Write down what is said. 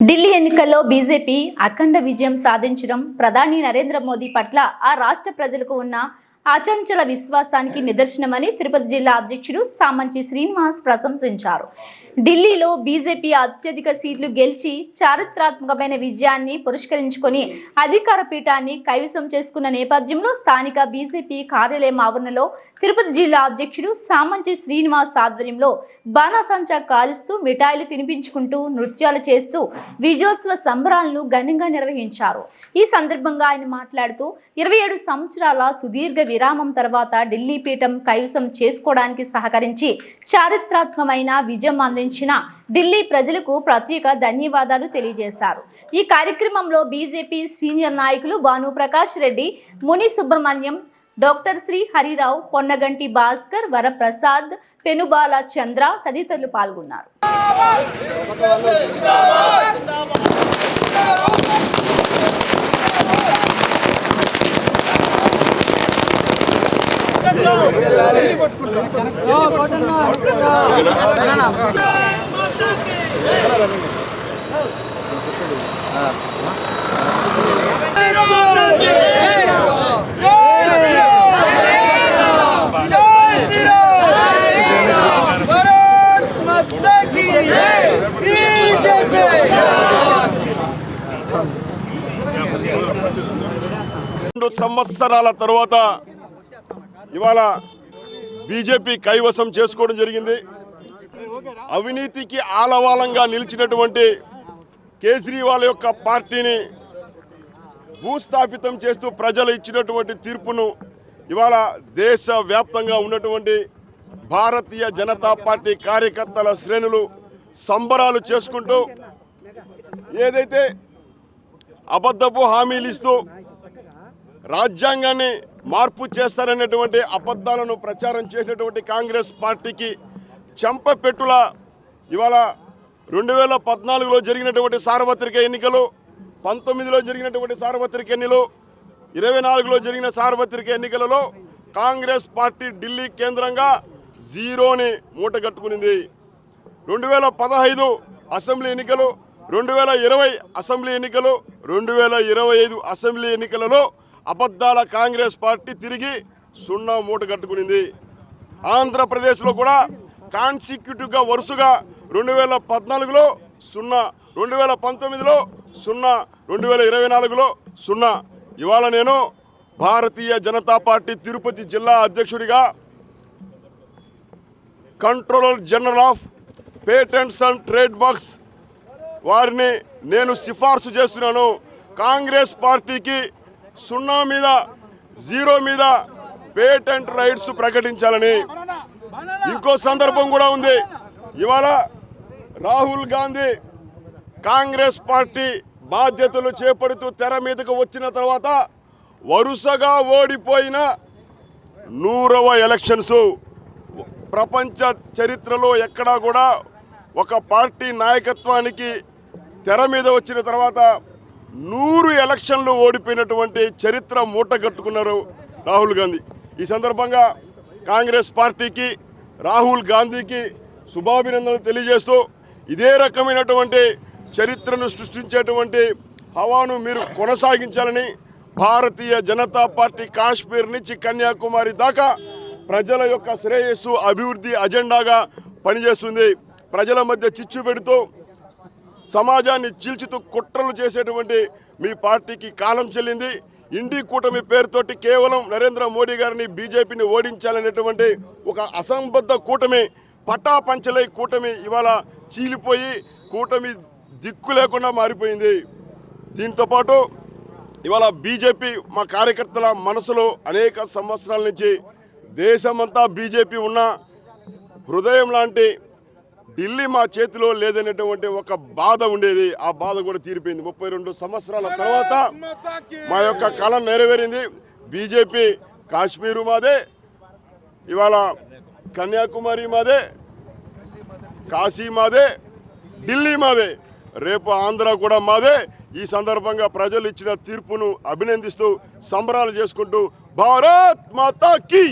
ఢిల్లీ ఎన్నికల్లో బీజేపీ అఖండ విజయం సాధించడం ప్రధాని నరేంద్ర మోదీ పట్ల ఆ రాష్ట్ర ప్రజలకు ఉన్న అచంచల విశ్వాసానికి నిదర్శనమని తిరుపతి జిల్లా అధ్యక్షుడు సామంచి శ్రీనివాస్ ప్రశంసించారు. ఢిల్లీలో బీజేపీ అత్యధిక సీట్లు గెలిచి చారిత్రాత్మకమైన విజయాన్ని పురస్కరించుకొని అధికార పీఠాన్ని కైవసం చేసుకున్న నేపథ్యంలో స్థానిక బీజేపీ కార్యాలయం ఆవరణలో తిరుపతి జిల్లా అధ్యక్షుడు సామంచి శ్రీనివాస్ ఆధ్వర్యంలో బాణాసంచా కాలుస్తూ మిఠాయిలు తినిపించుకుంటూ నృత్యాలు చేస్తూ విజయోత్సవ సంబరాలను ఘనంగా నిర్వహించారు. ఈ సందర్భంగా ఆయన మాట్లాడుతూ 27 సంవత్సరాల సుదీర్ఘ విరామం తర్వాత ఢిల్లీ పీఠం కైవసం చేసుకోవడానికి సహకరించి చారిత్రాత్మకమైన విజయం అందించిన ఢిల్లీ ప్రజలకు ప్రత్యేక ధన్యవాదాలు తెలియజేశారు. ఈ కార్యక్రమంలో బీజేపీ సీనియర్ నాయకులు భాను ప్రకాష్ రెడ్డి, ముని సుబ్రహ్మణ్యం, డాక్టర్ శ్రీ హరిరావు, పొన్నగంటి భాస్కర్, వరప్రసాద్, పెనుబాల చంద్ర తదితరులు పాల్గొన్నారు. సంవత్సరాల తర్వాత ఇవాళ బీజేపీ కైవసం చేసుకోవడం జరిగింది. అవినీతికి ఆలవాలంగా నిలిచినటువంటి కేజ్రీవాల్ యొక్క పార్టీని భూస్థాపితం చేస్తూ ప్రజలు ఇచ్చినటువంటి తీర్పును ఇవాళ దేశవ్యాప్తంగా ఉన్నటువంటి భారతీయ జనతా పార్టీ కార్యకర్తల శ్రేణులు సంబరాలు చేసుకుంటూ ఏదైతే అబద్ధపు హామీలు ఇస్తూ రాజ్యాంగాన్ని మార్పు చేస్తారనేటువంటి అబద్ధాలను ప్రచారం చేసినటువంటి కాంగ్రెస్ పార్టీకి చెంపపెట్టుల ఇవాళ 2014లో జరిగినటువంటి సార్వత్రిక ఎన్నికలు, 19లో జరిగినటువంటి సార్వత్రిక ఎన్నికలు, 24లో జరిగిన సార్వత్రిక ఎన్నికలలో కాంగ్రెస్ పార్టీ ఢిల్లీ కేంద్రంగా జీరోని మూటగట్టుకునింది. 2015 అసెంబ్లీ ఎన్నికలు, 2020 అసెంబ్లీ ఎన్నికలు, 2025 అసెంబ్లీ ఎన్నికలలో అబద్ధాల కాంగ్రెస్ పార్టీ తిరిగి 0 మూట కట్టుకునింది. ఆంధ్రప్రదేశ్లో కూడా కాన్సిక్యూటివ్గా వరుసగా 2014లో 0, 2019లో 0, 2024లో 0. ఇవాళ నేను భారతీయ జనతా పార్టీ తిరుపతి జిల్లా అధ్యక్షుడిగా controller general of patents and trade marks వారిని నేను సిఫార్సు చేస్తున్నాను. కాంగ్రెస్ పార్టీకి 0 మీద 0 మీద పేటెంట్ రైట్స్ ప్రకటించాలని. ఇంకో సందర్భం కూడా ఉంది. ఇవాళ రాహుల్ గాంధీ కాంగ్రెస్ పార్టీ బాధ్యతలు చేపడుతూ తెర మీదకు వచ్చిన తర్వాత వరుసగా ఓడిపోయిన 100వ ఎలక్షన్స్. ప్రపంచ చరిత్రలో ఎక్కడా కూడా ఒక పార్టీ నాయకత్వానికి తెర మీద వచ్చిన తర్వాత 100 ఎలక్షన్లు ఓడిపోయినటువంటి చరిత్ర మూట కట్టుకున్నారు రాహుల్ గాంధీ. ఈ సందర్భంగా కాంగ్రెస్ పార్టీకి, రాహుల్ గాంధీకి శుభాభినందనలు తెలియజేస్తూ ఇదే రకమైనటువంటి చరిత్రను సృష్టించేటువంటి హవాను మీరు కొనసాగించాలని, భారతీయ జనతా పార్టీ కాశ్మీర్ నుంచి కన్యాకుమారి దాకా ప్రజల యొక్క శ్రేయస్సు, అభివృద్ధి అజెండాగా పనిచేస్తుంది. ప్రజల మధ్య చిచ్చు పెడుతూ సమాజాన్ని చీల్చుతూ కుట్రలు చేసేటువంటి మీ పార్టీకి కాలం చెల్లింది. ఇండి కూటమి పేరుతోటి కేవలం నరేంద్ర మోడీ గారిని, బీజేపీని ఓడించాలనేటువంటి ఒక అసంబద్ధ కూటమి, పటాపంచలై కూటమి ఇవాళ చీలిపోయి కూటమి దిక్కు లేకుండా మారిపోయింది. దీంతోపాటు ఇవాళ బీజేపీ మా కార్యకర్తల మనసులో అనేక సంవత్సరాల నుంచి దేశమంతా బీజేపీ ఉన్న హృదయం లాంటి ఢిల్లీ మా చేతిలో లేదనేటువంటి ఒక బాధ ఉండేది. ఆ బాధ కూడా తీరిపోయింది. 32 సంవత్సరాల తర్వాత మా యొక్క కళ నెరవేరింది. బీజేపీ కాశ్మీరు మాదే, ఇవాళ కన్యాకుమారి మాదే, కాశీ మాదే, ఢిల్లీ మాదే, రేపు ఆంధ్ర కూడా మాదే. ఈ సందర్భంగా ప్రజలు ఇచ్చిన తీర్పును అభినందిస్తూ సంబరాలు చేసుకుంటూ భారత్ మాతా కీ